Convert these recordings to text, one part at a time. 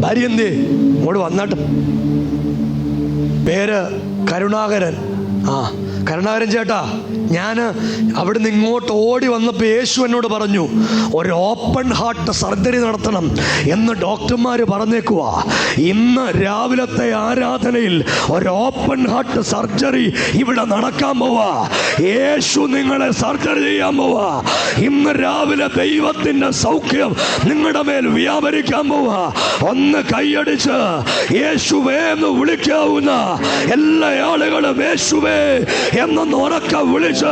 ഭാര്യ എന്തേ ഇങ്ങോട്ട് വന്നാട്ട്. പേര് കരുണാകരൻ. കരുണാകരൻ ചേട്ടാ, ഞാൻ അവിടുന്ന് ഇങ്ങോട്ട് ഓടി വന്നപ്പോൾ യേശു എന്നോട് പറഞ്ഞു ഒരു ഓപ്പൺ ഹാർട്ട് സർജറി നടത്തണം എന്ന് ഡോക്ടർമാർ പറഞ്ഞേക്കുക. ഇന്ന് രാവിലത്തെ ആരാധനയിൽ ഒരു ഓപ്പൺ ഹാർട്ട് സർജറി ഇവിടെ നടക്കാൻ പോവാ. യേശു നിങ്ങളെ സർജറി ചെയ്യാൻ പോവാ. ഇന്ന് രാവിലെ ദൈവത്തിന്റെ സൗഖ്യം നിങ്ങളുടെ മേൽ വ്യാപരിക്കാൻ പോവാ. ഒന്ന് കൈയടിച്ച് യേശുവേ എന്ന് വിളിക്കാവുന്ന എല്ലാ ആളുകളും യേശുവേ എന്നൊന്ന് ഉറക്ക വിളിച്ച്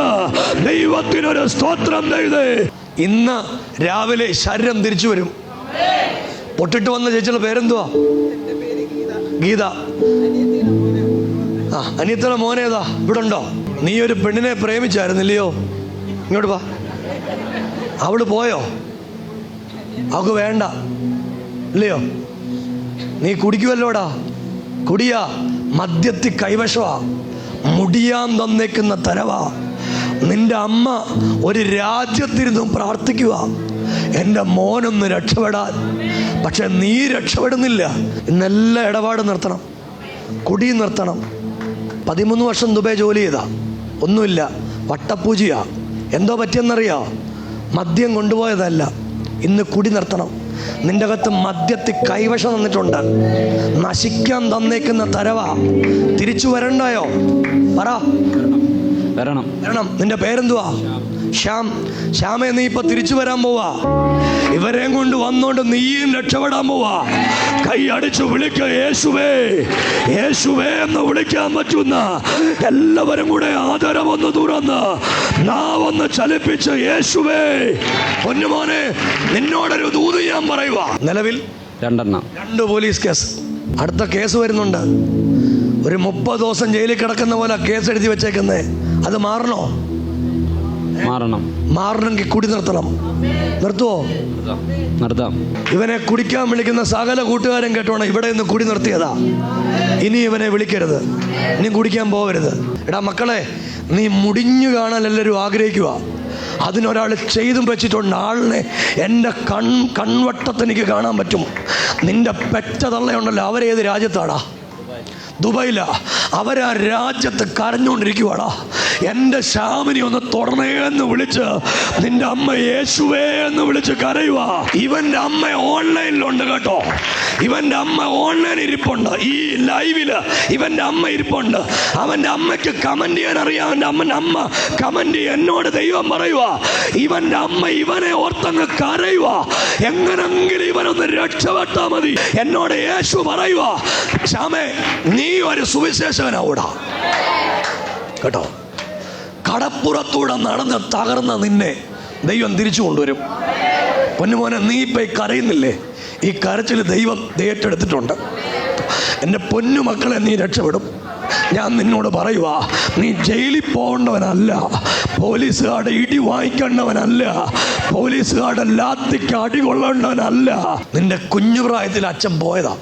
ദൈവത്തിനൊരു സ്തോത്രം ചെയ്ത് ഇന്ന് രാവിലെ ശരീരം തിരിച്ചു വരും. പൊട്ടിട്ട് വന്ന ചേച്ചിയുടെ പേരെന്തുവാ? ഗീത. അനിയത്തിയുടെ മോനേതാ? ഇവിടെ ഉണ്ടോ? നീ ഒരു പെണ്ണിനെ പ്രേമിച്ചായിരുന്നില്ലയോ? ഇങ്ങോട്ട് വാ. അവള് പോയോ? അവക്ക് വേണ്ട ഇല്ലയോ? നീ കുടിക്കുമല്ലോടാ. കുടിയാ, മദ്യത്തിൽ കൈവശമാ, മുടിയാൻ തന്നേക്കുന്ന തരവാ. നിന്റെ അമ്മ ഒരു രാജ്യത്തിരുന്നും പ്രാർത്ഥിക്കുക എൻ്റെ മോനൊന്ന് രക്ഷപ്പെടാൻ. പക്ഷെ നീ രക്ഷപ്പെടുന്നില്ല. ഇന്നെല്ലാം ഇടപാട് നിർത്തണം, കുടി നിർത്തണം. 13 വർഷം ദുബൈ ജോലി ചെയ്താ, ഒന്നുമില്ല, വട്ടപ്പൂജിയാ. എന്തോ പറ്റിയെന്നറിയോ? മദ്യം കൊണ്ടുപോയതല്ല. ഇന്ന് കുടി നിർത്തണം. നിന്റെ അകത്ത് മദ്യത്തിൽ കൈവശം തന്നിട്ടുണ്ട്. നശിക്കാൻ തന്നേക്കുന്ന തരവാ. തിരിച്ചു വരണ്ടായോ? പറ. വരണം. നിന്റെ പേരെന്തുവാ? ശ്യാം. ശ്യാമേ, നീ ഇപ്പൊ തിരിച്ചു വരാൻ പോവാ. ഇവരെയും കൊണ്ട് വന്നോണ്ട് നീയും രക്ഷപ്പെടാൻ പോവാ. കൈ അടിച്ചു വിളിക്ക, യേശുവേ യേശുവേ എന്ന് വിളിക്കാൻ പറ്റുന്ന എല്ലാവരും കൂടെ ആദരവൊന്ന് തുറന്ന് നാവൊന്ന് ചലിപ്പിച്ച് യേശുവേ. പൊന്നുമോനെ, നിന്നോടൊരു ദൂത് ഞാൻ പറയുക. നിലവിൽ 2 പോലീസ് കേസ്. അടുത്ത കേസ് വരുന്നുണ്ട്. ഒരു 30 ദിവസം ജയിലിൽ കിടക്കുന്ന പോലെ കേസ് എഴുതി വെച്ചേക്കുന്നേ. അത് മാറണോ? മാറണമെങ്കിൽ കുടി നിർത്തണം. നിർത്തുവോ? നിർത്താം. ഇവനെ കുടിക്കാൻ വിളിക്കുന്ന സകല കൂട്ടുകാരൻ കേട്ടോണം, ഇവിടെ നിന്ന് കുടി നിർത്തിയതാ. ഇനി ഇവനെ വിളിക്കരുത്, ഇനി കുടിക്കാൻ പോകരുത്. എടാ മക്കളെ, നീ മുടിഞ്ഞു കാണാൻ എല്ലാവരും ആഗ്രഹിക്കുക. അതിനൊരാൾ ചെയ്തും വെച്ചിട്ടുണ്ട്. ആളിനെ എൻ്റെ കൺവട്ടത്ത് എനിക്ക് കാണാൻ പറ്റും. നിന്റെ പെറ്റ തള്ളയുണ്ടല്ലോ, അവരേത് രാജ്യത്താടാ? ദുബൈയിലാ. അവരാ രാജ്യത്ത് കരഞ്ഞുകൊണ്ടിരിക്കുവാടാ. എൻ്റെ ശ്യാമിനി ഒന്ന് തുറന്നേന്ന് വിളിച്ച് നിന്റെ അമ്മ യേശുവേ എന്ന് വിളിച്ച് കരയുക. ഇവൻ്റെ അമ്മ ഓൺലൈനിലുണ്ട് കേട്ടോ. ഇവൻ്റെ അമ്മ ഓൺലൈൻ ഇരിപ്പുണ്ട്. ഈ ലൈവില് ഇവൻ്റെ അമ്മ ഇരിപ്പുണ്ട്. അവൻ്റെ അമ്മയ്ക്ക് കമന്റ് ചെയ്യാൻ അറിയാം. അവൻ്റെ അമ്മൻ്റെ അമ്മ കമന്റ് എന്നോട് ദൈവം പറയുക, ഇവൻ്റെ അമ്മ ഇവനെ ഓർത്തങ്ങ് കരയുക. എങ്ങനെങ്കിലും ഇവനൊന്ന് രക്ഷപ്പെട്ടാ മതി. എന്നോട് യേശു പറയുക, ശ്യാമേ നീ ഒരു സുവിശേഷകനാവൂടാ കേട്ടോ. കടപ്പുറത്തൂടെ നടന്ന് തകർന്ന നിന്നെ ദൈവം തിരിച്ചു കൊണ്ടുവരും. പൊന്നുമോനെ, നീ ഇപ്പം ഈ കരയുന്നില്ലേ? ഈ കരച്ചിൽ ദൈവം ഏറ്റെടുത്തിട്ടുണ്ട്. എൻ്റെ പൊന്നു മക്കളെ, നീ രക്ഷപ്പെടും. ഞാൻ നിന്നോട് പറയുക, നീ ജയിലിൽ പോകേണ്ടവനല്ല, പോലീസുകാരുടെ ഇടി വാങ്ങിക്കേണ്ടവനല്ല, പോലീസുകാരുടെ ലാത്തിക്ക് അടി കൊള്ളേണ്ടവനല്ല. നിന്റെ കുഞ്ഞുപ്രായത്തിൽ അച്ഛൻ പോയതാ.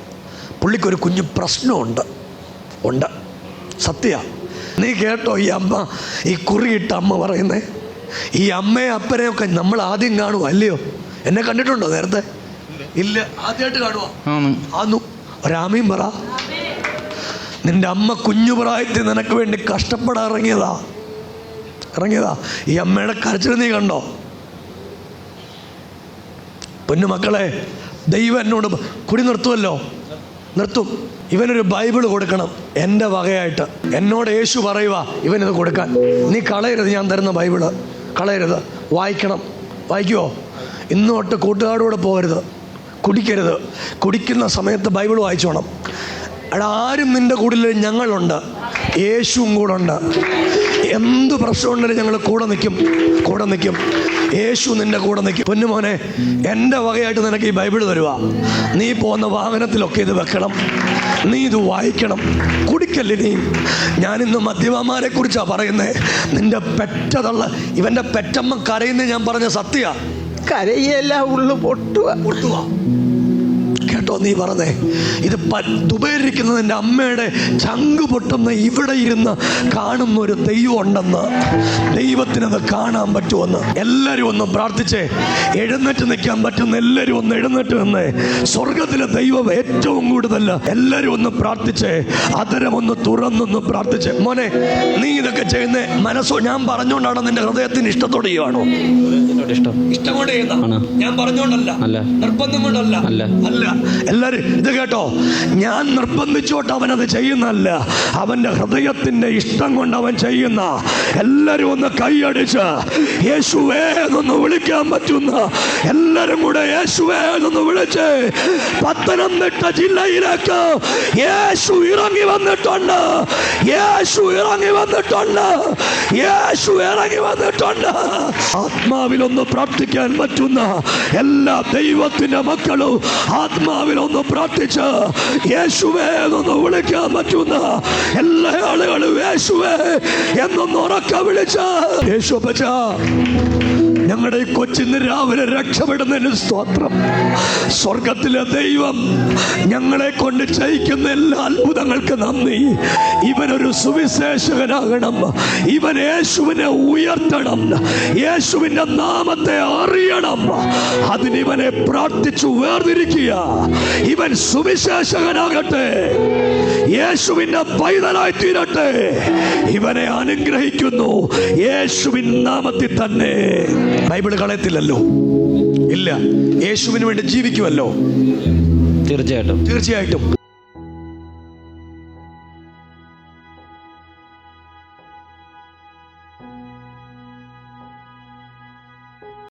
പുള്ളിക്കൊരു കുഞ്ഞു പ്രശ്നമുണ്ട്. സത്യ. നീ കേട്ടോ ഈ അമ്മ, ഈ കുറിയിട്ട അമ്മ പറയുന്നേ? ഈ അമ്മയെ അപ്പനെയൊക്കെ നമ്മൾ ആദ്യം കാണുക അല്ലയോ? എന്നെ കണ്ടിട്ടുണ്ടോ നേരത്തെ? ഇല്ല, ആദ്യമായിട്ട് കാണുക. ആന്നു. ഒരാമയും പറ. നിന്റെ അമ്മ കുഞ്ഞുപ്രായത്തിൽ നിനക്ക് വേണ്ടി കഷ്ടപ്പെടാൻ ഇറങ്ങിയതാ. ഈ അമ്മയുടെ കരച്ചിൽ നീ കണ്ടോ? പൊന്നു മക്കളെ, ദൈവം എന്നോട് കുടി നിർത്തുമല്ലോ, നിർത്തും. ഇവനൊരു ബൈബിൾ കൊടുക്കണം എൻ്റെ വകയായിട്ട്. എന്നോട് യേശു പറയുക ഇവനിത് കൊടുക്കാൻ. നീ കളയരുത്, ഞാൻ തരുന്ന ബൈബിള് കളയരുത്. വായിക്കണം. വായിക്കുമോ? ഇന്ന് തൊട്ട് കൂട്ടുകാരോടെ പോകരുത്, കുടിക്കരുത്. കുടിക്കുന്ന സമയത്ത് ബൈബിൾ വായിച്ചോണം. എടാ, ആരും നിൻ്റെ കൂടെ ഞങ്ങളുണ്ട്, യേശുവും കൂടെ ഉണ്ട്. എന്ത് പ്രശ്നമുണ്ടെങ്കിലും ഞങ്ങൾ കൂടെ നിൽക്കും. യേശു നിന്റെ കൂടെ നിൽക്കും. പൊന്നുമോനെ, എൻ്റെ വകയായിട്ട് നിനക്ക് ഈ ബൈബിൾ തരുക. നീ പോകുന്ന വാഹനത്തിലൊക്കെ ഇത് വെക്കണം, നീ ഇത് വായിക്കണം. കുടിക്കല്ലേ നീ. ഞാനിന്ന് മദ്യപാന്മാരെ കുറിച്ചാണ് പറയുന്നത്. നിന്റെ പെറ്റതള്ള ഇവൻ്റെ പെറ്റമ്മ കരയുന്നത് ഞാൻ പറഞ്ഞ സത്യ. കരയല്ല, ഉള്ളു പൊട്ടുക. കേട്ടോ നീ പറഞ്ഞേ, ഇത് ദുബൈയിലിരിക്കുന്ന നിന്റെ അമ്മയുടെ ചങ്ക് പൊട്ടുന്ന ഇവിടെ ഇരുന്ന് കാണുന്ന ഒരു ദൈവം ഉണ്ടെന്ന്, ദൈവത്തിനത് കാണാൻ പറ്റുമെന്ന്. എല്ലാവരും ഒന്ന് പ്രാർത്ഥിച്ചേ. എഴുന്നേറ്റ് നിൽക്കാൻ പറ്റുന്ന എല്ലാവരും ഒന്ന് എഴുന്നേറ്റ് നിന്ന്. സ്വർഗത്തിലെ ദൈവം ഏറ്റവും കൂടുതൽ. എല്ലാവരും ഒന്ന് പ്രാർത്ഥിച്ചേ, അതരമൊന്ന് തുറന്നൊന്ന് പ്രാർത്ഥിച്ചേ. മോനെ, നീ ഇതൊക്കെ ചെയ്യുന്നേ മനസ്സോ ഞാൻ പറഞ്ഞുകൊണ്ടാണോ നിന്റെ ഹൃദയത്തിന് ഇഷ്ടത്തോടെ ചെയ്യുവാണോ? ഇഷ്ടം കൊണ്ട് ചെയ്യുന്ന, ഞാൻ പറഞ്ഞുകൊണ്ടല്ല, നിർബന്ധം കൊണ്ടല്ല, അല്ല. എല്ലാരും ഇത് കേട്ടോ, ഞാൻ നിർബന്ധിച്ചോട്ട് അവനത് ചെയ്യുന്നല്ല, അവന്റെ ഹൃദയത്തിന്റെ ഇഷ്ടം കൊണ്ട് അവൻ ചെയ്യുന്ന. എല്ലാരും ഒന്ന് കൈയടിച്ച് യേശുവേ എന്നൊന്ന് വിളിക്കാൻ പറ്റുന്ന എല്ലാരും കൂടെ യേശുവേ എന്നൊന്ന് വിളിച്ച്. പത്തനംതിട്ട ജില്ലയിലേക്ക് യേശു ഇറങ്ങി വന്നിട്ടുണ്ട്, യേശു ഇറങ്ങി വന്നിട്ടുണ്ട്, യേശു ഇറങ്ങി വന്നിട്ടുണ്ട്. ആത്മാവിലൊന്ന് പ്രാർത്ഥിക്കാൻ പറ്റുന്ന എല്ലാ ദൈവത്തിന്റെ മക്കളും ആത്മാവിലൊന്ന് പ്രാർത്ഥിച്ച് യേശുവേ എന്നൊന്ന് വിളിക്കാൻ പറ്റുന്ന എല്ലാ ആളുകളും യേശുവേ എന്നൊന്ന് ഉറക്കെ വിളിച്ച്. യേശുപ്പച്ച, ഞങ്ങളുടെ ഈ കൊച്ചിന്ന് രാവിലെ രക്ഷപ്പെടുന്നതിന് സ്തോത്രം. സ്വർഗത്തിലെ ദൈവം ഞങ്ങളെ കൊണ്ട് ചെയ്യിക്കുന്ന എല്ലാ അത്ഭുതങ്ങൾക്ക് നന്ദി. ഇവനൊരു സുവിശേഷകനാകണം, ഇവൻ യേശുവിനെ ഉയർത്തണം, യേശുവിന്റെ നാമത്തെ അറിയണം. അതിനിവനെ പ്രാർത്ഥിച്ചു വേർതിരിക്കുക. ഇവൻ സുവിശേഷകനാകട്ടെ, യേശുവിന്റെ പൈതലായി തീരട്ടെ. ഇവനെ അനുഗ്രഹിക്കുന്നു യേശുവിൻ നാമത്തിൽ തന്നെ. ബൈബിൾ കളയത്തില്ലല്ലോ, ഇല്ല. യേശുവിന് വേണ്ടി ജീവിക്കുമല്ലോ, തീർച്ചയായിട്ടും.